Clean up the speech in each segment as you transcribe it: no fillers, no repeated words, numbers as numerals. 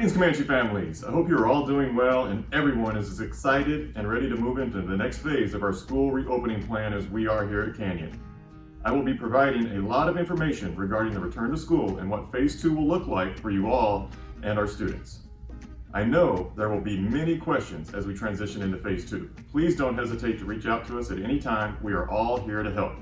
Greetings, Comanche families. I hope you are all doing well and everyone is as excited and ready to move into the next phase of our school reopening plan as we are here at Canyon. I will be providing a lot of information regarding the return to school and what phase 2 will look like for you all and our students. I know there will be many questions as we transition into phase 2. Please don't hesitate to reach out to us at any time. We are all here to help.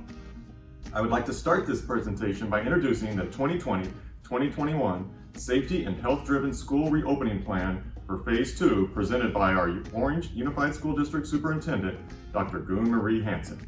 I would like to start this presentation by introducing the 2020-2021 Safety and Health-Driven School Reopening Plan for Phase 2 presented by our Orange Unified School District Superintendent, Dr. Goon Marie Hansen.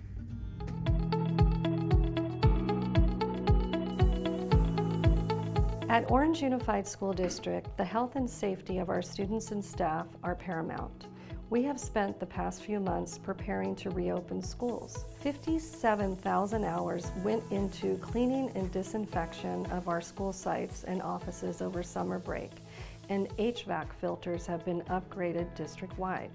At Orange Unified School District, the health and safety of our students and staff are paramount. We have spent the past few months preparing to reopen schools. 57,000 hours went into cleaning and disinfection of our school sites and offices over summer break, and HVAC filters have been upgraded district-wide.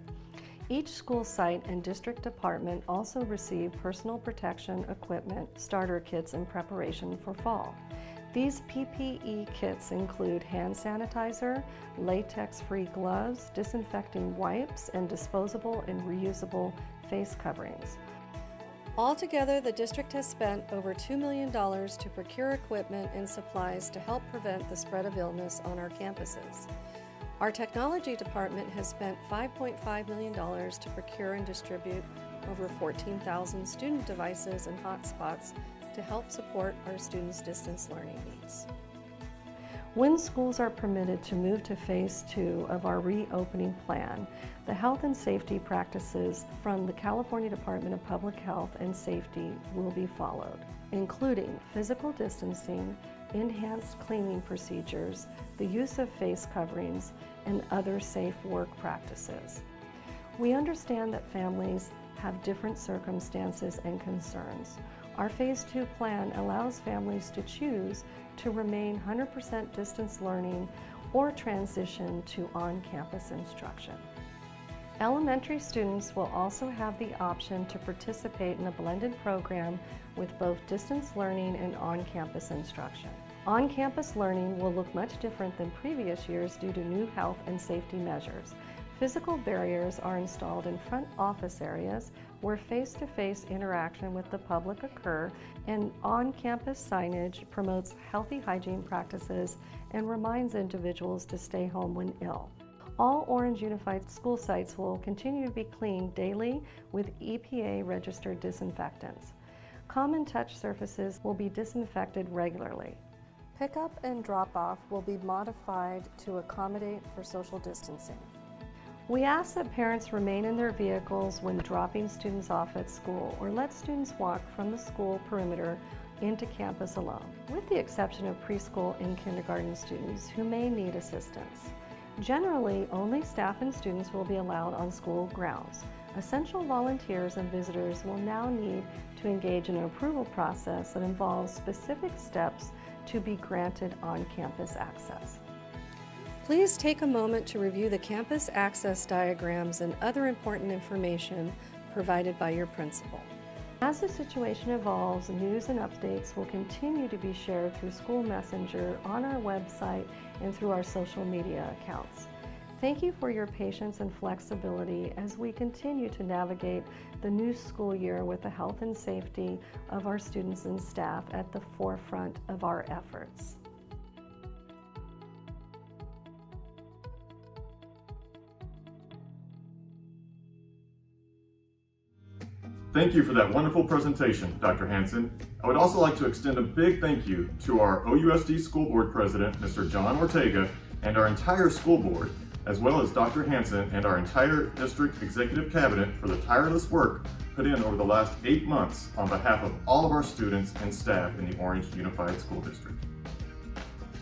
Each school site and district department also received personal protection equipment starter kits in preparation for fall. These PPE kits include hand sanitizer, latex-free gloves, disinfecting wipes, and disposable and reusable face coverings. Altogether, the district has spent over $2 million to procure equipment and supplies to help prevent the spread of illness on our campuses. Our technology department has spent $5.5 million to procure and distribute over 14,000 student devices and hotspots to help support our students' distance learning needs. When schools are permitted to move to phase 2 of our reopening plan, the health and safety practices from the California Department of Public Health and Safety will be followed, including physical distancing, enhanced cleaning procedures, the use of face coverings, and other safe work practices. We understand that families have different circumstances and concerns. Our Phase 2 plan allows families to choose to remain 100% distance learning or transition to on-campus instruction. Elementary students will also have the option to participate in a blended program with both distance learning and on-campus instruction. On-campus learning will look much different than previous years due to new health and safety measures. Physical barriers are installed in front office areas where face-to-face interaction with the public occur, and on-campus signage promotes healthy hygiene practices and reminds individuals to stay home when ill. All Orange Unified school sites will continue to be cleaned daily with EPA-registered disinfectants. Common touch surfaces will be disinfected regularly. Pickup and drop-off will be modified to accommodate for social distancing. We ask that parents remain in their vehicles when dropping students off at school or let students walk from the school perimeter into campus alone, with the exception of preschool and kindergarten students who may need assistance. Generally, only staff and students will be allowed on school grounds. Essential volunteers and visitors will now need to engage in an approval process that involves specific steps to be granted on-campus access. Please take a moment to review the campus access diagrams and other important information provided by your principal. As the situation evolves, news and updates will continue to be shared through School Messenger, on our website, and through our social media accounts. Thank you for your patience and flexibility as we continue to navigate the new school year with the health and safety of our students and staff at the forefront of our efforts. Thank you for that wonderful presentation, Dr. Hansen. I would also like to extend a big thank you to our OUSD School Board President, Mr. John Ortega, and our entire school board, as well as Dr. Hansen and our entire district executive cabinet for the tireless work put in over the last 8 months on behalf of all of our students and staff in the Orange Unified School District.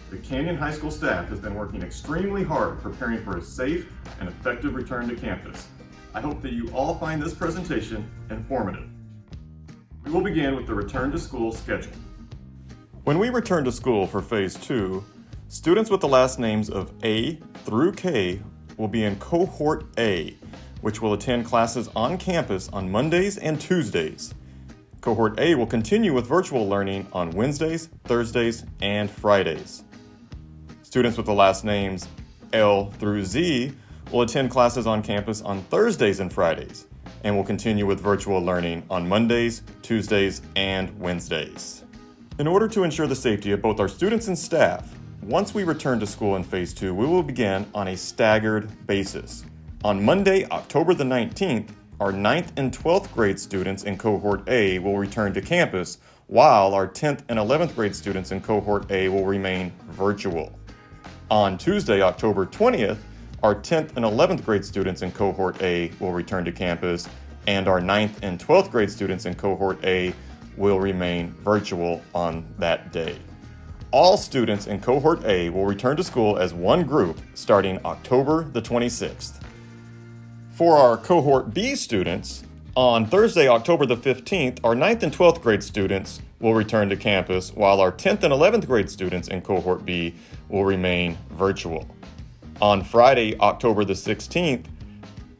The Canyon High School staff has been working extremely hard preparing for a safe and effective return to campus. I hope that you all find this presentation informative. We will begin with the return to school schedule. When we return to school for Phase 2, students with the last names of A through K will be in Cohort A, which will attend classes on campus on Mondays and Tuesdays. Cohort A will continue with virtual learning on Wednesdays, Thursdays, and Fridays. Students with the last names L through Z will attend classes on campus on Thursdays and Fridays, and will continue with virtual learning on Mondays, Tuesdays, and Wednesdays. In order to ensure the safety of both our students and staff, once we return to school in Phase 2, we will begin on a staggered basis. On Monday, October the 19th, our 9th and 12th grade students in Cohort A will return to campus, while our 10th and 11th grade students in Cohort A will remain virtual. On Tuesday, October 20th, our 10th and 11th grade students in Cohort A will return to campus, and our 9th and 12th grade students in Cohort A will remain virtual on that day. All students in Cohort A will return to school as one group starting October the 26th. For our Cohort B students, on Thursday, October the 15th, our 9th and 12th grade students will return to campus, while our 10th and 11th grade students in Cohort B will remain virtual. On Friday, October the 16th,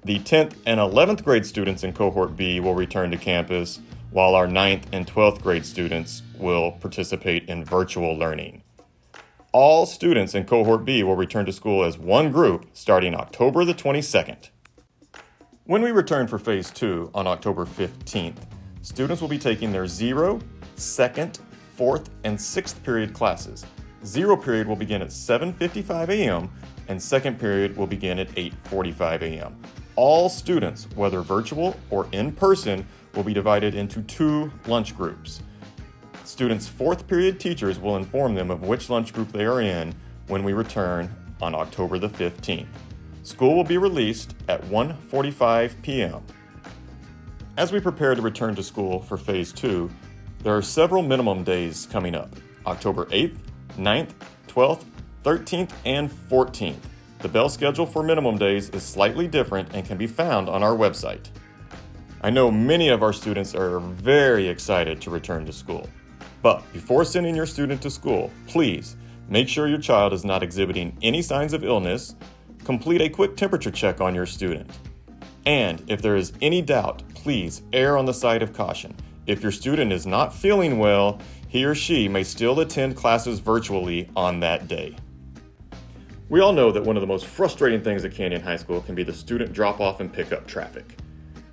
the 10th and 11th grade students in Cohort B will return to campus, while our 9th and 12th grade students will participate in virtual learning. All students in Cohort B will return to school as one group starting October the 22nd. When we return for Phase 2 on October 15th, students will be taking their 0, 2nd, 4th, and 6th period classes. 0 period will begin at 7:55 a.m. and 2nd period will begin at 8:45 a.m. All students, whether virtual or in person, will be divided into 2 lunch groups. Students' 4th period teachers will inform them of which lunch group they are in when we return on October the 15th. School will be released at 1:45 p.m. As we prepare to return to school for Phase 2, there are several minimum days coming up: October 8th, 9th, 12th, 13th, and 14th. The bell schedule for minimum days is slightly different and can be found on our website. I know many of our students are very excited to return to school. But before sending your student to school, please make sure your child is not exhibiting any signs of illness. Complete a quick temperature check on your student. And if there is any doubt, please err on the side of caution. If your student is not feeling well, he or she may still attend classes virtually on that day. We all know that one of the most frustrating things at Canyon High School can be the student drop-off and pickup traffic.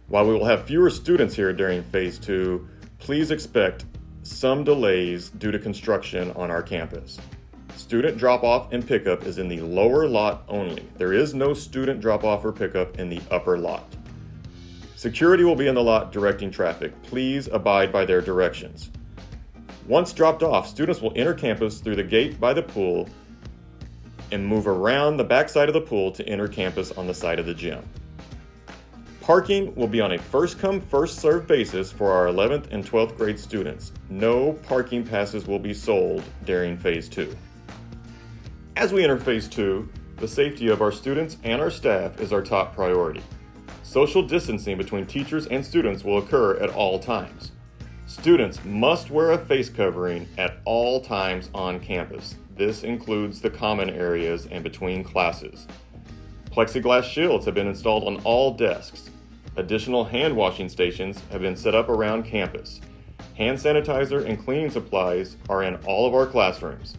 While we will have fewer students here during Phase 2, please expect some delays due to construction on our campus. Student drop-off and pickup is in the lower lot only. There is no student drop-off or pickup in the upper lot. Security will be in the lot directing traffic. Please abide by their directions. Once dropped off, students will enter campus through the gate by the pool and move around the backside of the pool to enter campus on the side of the gym. Parking will be on a first-come, first-served basis for our 11th and 12th grade students. No parking passes will be sold during Phase 2. As we enter Phase 2, the safety of our students and our staff is our top priority. Social distancing between teachers and students will occur at all times. Students must wear a face covering at all times on campus. This includes the common areas and between classes. Plexiglass shields have been installed on all desks. Additional hand washing stations have been set up around campus. Hand sanitizer and cleaning supplies are in all of our classrooms.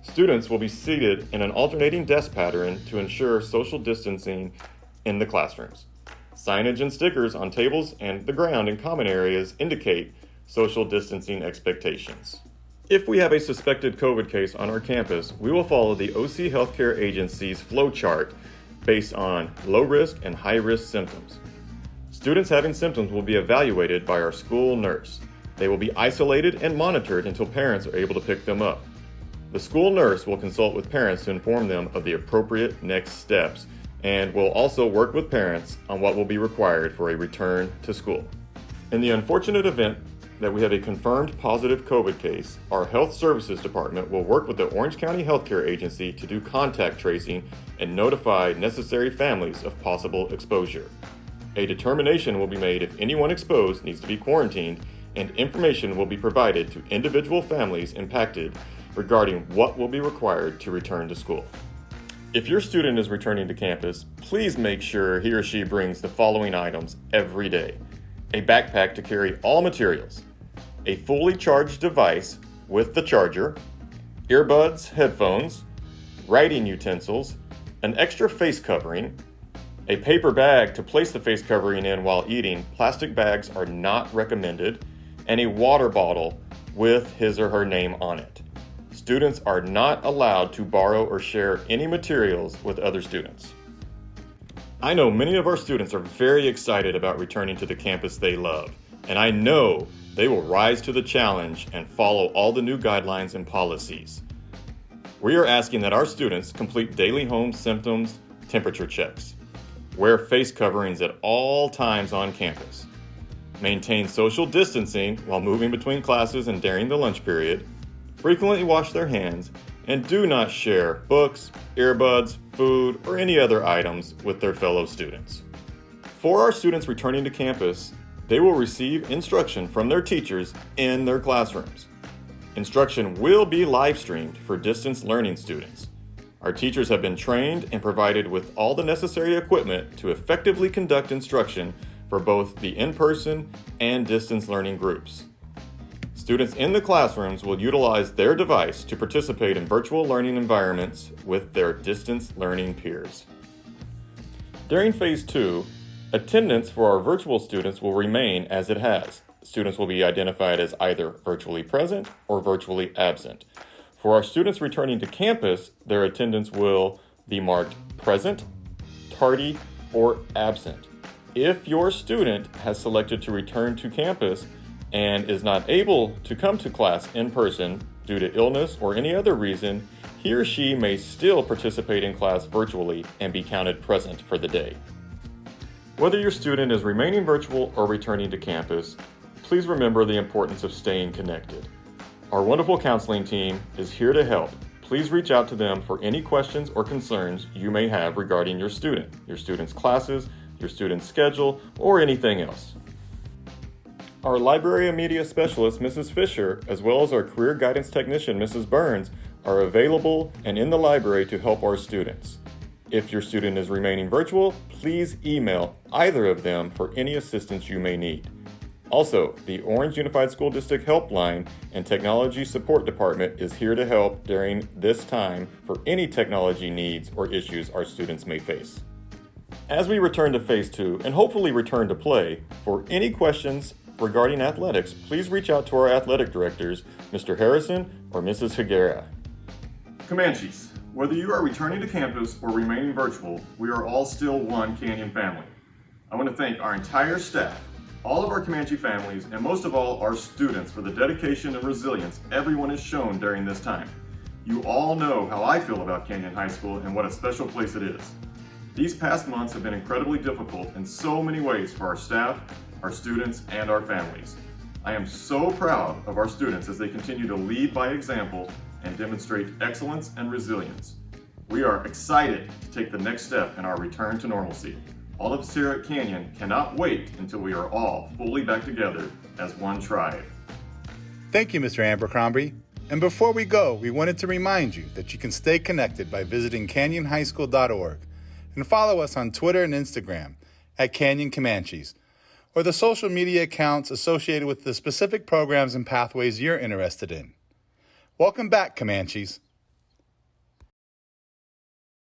Students will be seated in an alternating desk pattern to ensure social distancing in the classrooms. Signage and stickers on tables and the ground in common areas indicate social distancing expectations. If we have a suspected COVID case on our campus, we will follow the OC Healthcare Agency's flow chart based on low risk and high risk symptoms. Students having symptoms will be evaluated by our school nurse. They will be isolated and monitored until parents are able to pick them up. The school nurse will consult with parents to inform them of the appropriate next steps and will also work with parents on what will be required for a return to school. In the unfortunate event that we have a confirmed positive COVID case, our Health Services Department will work with the Orange County Healthcare Agency to do contact tracing and notify necessary families of possible exposure. A determination will be made if anyone exposed needs to be quarantined, and information will be provided to individual families impacted regarding what will be required to return to school. If your student is returning to campus, please make sure he or she brings the following items every day: a backpack to carry all materials, a fully charged device with the charger, earbuds, headphones, writing utensils, an extra face covering, a paper bag to place the face covering in while eating. Plastic bags are not recommended, and a water bottle with his or her name on it. Students are not allowed to borrow or share any materials with other students. I know many of our students are very excited about returning to the campus they love, and I know they will rise to the challenge and follow all the new guidelines and policies. We are asking that our students complete daily home symptoms temperature checks, wear face coverings at all times on campus, maintain social distancing while moving between classes and during the lunch period, frequently wash their hands, and do not share books, earbuds, food, or any other items with their fellow students. For our students returning to campus, they will receive instruction from their teachers in their classrooms. Instruction will be live streamed for distance learning students. Our teachers have been trained and provided with all the necessary equipment to effectively conduct instruction for both the in-person and distance learning groups. Students in the classrooms will utilize their device to participate in virtual learning environments with their distance learning peers. During Phase 2, attendance for our virtual students will remain as it has. Students will be identified as either virtually present or virtually absent. For our students returning to campus, their attendance will be marked present, tardy, or absent. If your student has selected to return to campus and is not able to come to class in person due to illness or any other reason, he or she may still participate in class virtually and be counted present for the day. Whether your student is remaining virtual or returning to campus, please remember the importance of staying connected. Our wonderful counseling team is here to help. Please reach out to them for any questions or concerns you may have regarding your student's classes, your student's schedule, or anything else. Our library and media specialist, Mrs. Fisher, as well as our career guidance technician, Mrs. Burns, are available and in the library to help our students. If your student is remaining virtual, please email either of them for any assistance you may need. Also, the Orange Unified School District Helpline and Technology Support Department is here to help during this time for any technology needs or issues our students may face. As we return to Phase 2 and hopefully return to play, for any questions regarding athletics, please reach out to our athletic directors, Mr. Harrison or Mrs. Higuera. Comanches, whether you are returning to campus or remaining virtual, we are all still one Canyon family. I want to thank our entire staff, all of our Comanche families, and most of all, our students for the dedication and resilience everyone has shown during this time. You all know how I feel about Canyon High School and what a special place it is. These past months have been incredibly difficult in so many ways for our staff, our students, and our families. I am so proud of our students as they continue to lead by example and demonstrate excellence and resilience. We are excited to take the next step in our return to normalcy. All of us here at Canyon cannot wait until we are all fully back together as one tribe. Thank you, Mr. Abercrombie. And before we go, we wanted to remind you that you can stay connected by visiting canyonhighschool.org and follow us on Twitter and Instagram at Canyon Comanches, or the social media accounts associated with the specific programs and pathways you're interested in. Welcome back, Comanches.